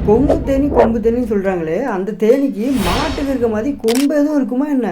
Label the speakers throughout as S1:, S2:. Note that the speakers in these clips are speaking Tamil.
S1: கொம்பு தேனின்னு சொல்கிறாங்களே, அந்த தேனிக்கு மாட்டுக்கு இருக்க மாதிரி கொம்பு எதுவும் இருக்குமா என்ன?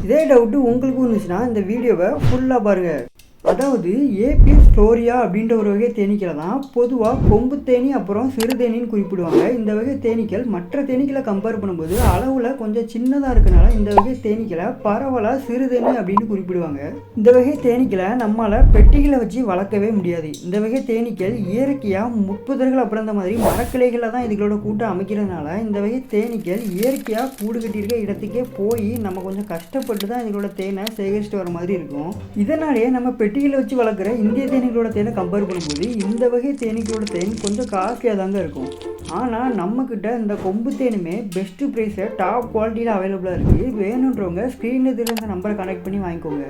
S1: இதே டவுட்டு உங்களுக்கு இருந்துச்சுன்னா இந்த வீடியோவை ஃபுல்லாக பாருங்கள். அதாவது ஏபிஸ் ஃப்ளோரியா அப்படின்ற ஒரு வகை தேனீக்களை தான் பொதுவாக கொம்பு தேனி அப்புறம் சிறு தேனின்னு குறிப்பிடுவாங்க. இந்த வகை தேனீக்கள் மற்ற தேனீக்களை கம்பேர் பண்ணும்போது அளவில் கொஞ்சம் சின்னதாக இருக்கனால இந்த வகை தேனீக்களை பரவலாக சிறு தேனி அப்படின்னு குறிப்பிடுவாங்க. இந்த வகை தேனீக்களை நம்மளால் பெட்டிகளை வச்சு வளர்க்கவே முடியாது. இந்த வகை தேனீக்கள் இயற்கையாக முட்புதர்கள் அப்புறம் இந்த மாதிரி மரக்கிளைகளில் தான் இதுகளோட கூட்டம் அமைக்கிறதுனால இந்த வகை தேனீக்கள் இயற்கையாக கூடு கட்டியிருக்க இடத்துக்கே போய் நம்ம கொஞ்சம் கஷ்டப்பட்டு தான் இதுகளோட தேனை சேகரிச்சுட்டு வர மாதிரி இருக்கும். இதனாலேயே நம்ம பெட்டிகளை வச்சு வளர்க்குற இந்திய தேனீக்களோட தேனை கம்பேர் பண்ணும்போது இந்த வகை தேனீக்களோட தேன் கொஞ்சம் காஸ்ட்லியாக தாங்க இருக்கும். ஆனால் நம்மக்கிட்ட இந்த கொம்பு தேனுமே பெஸ்ட்டு ப்ரைஸில் டாப் குவாலிட்டியில் அவைலபிளாக இருக்குது. வேணுன்றவங்க ஸ்க்ரீனில் தெரிஞ்ச நம்பரை கனெக்ட் பண்ணி வாங்கிக்கோங்க.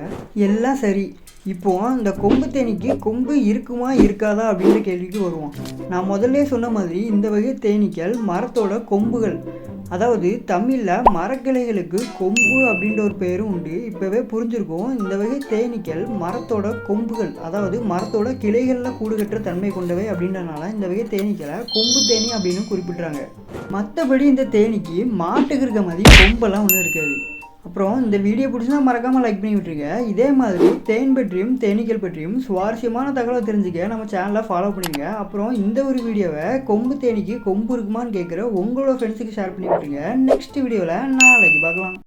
S1: எல்லாம் சரி, இப்போது இந்த கொம்பு தேனீக்கு கொம்பு இருக்குமா இருக்காதா அப்படின்ற கேள்விக்கு வருவோம். நான் முதல்ல சொன்ன மாதிரி இந்த வகை தேனீக்கள் மரத்தோட கொம்புகள், அதாவது தமிழில் மரக்கிளைகளுக்கு கொம்பு அப்படின்ற ஒரு பேரும் உண்டு. இப்போவே புரிஞ்சிருக்கும். இந்த வகை தேனீக்கள் மரத்தோட கொம்புகள், அதாவது மரத்தோட கிளைகளில் கூடு கட்டுற தன்மை கொண்டவை அப்படின்றனால இந்த வகை தேனீக்களை கொம்பு தேனி அப்படின்னு குறிப்பிட்றாங்க. மற்றபடி இந்த தேனீக்கு மாட்டுக்கு இருக்க மாதிரி கொம்பெல்லாம் ஒன்றும் இருக்காது. அப்புறம் இந்த வீடியோ பிடிச்சினா மறக்காமல் லைக் பண்ணி விட்டுருங்க. இதே மாதிரி தேன் பற்றியும் தேனீக்கள் பற்றியும் சுவாரஸ்யமான தகவலை தெரிஞ்சுக்க நம்ம சேனலை ஃபாலோ பண்ணிடுங்க. அப்புறம் இந்த ஒரு வீடியோவை கொம்பு தேனீக்கு கொம்பு இருக்குமான்னு கேட்குற உங்களோட ஃப்ரெண்ட்ஸுக்கு ஷேர் பண்ணி விட்டுருங்க. நெக்ஸ்ட் வீடியோவில் நாளைக்கு பார்க்கலாம்.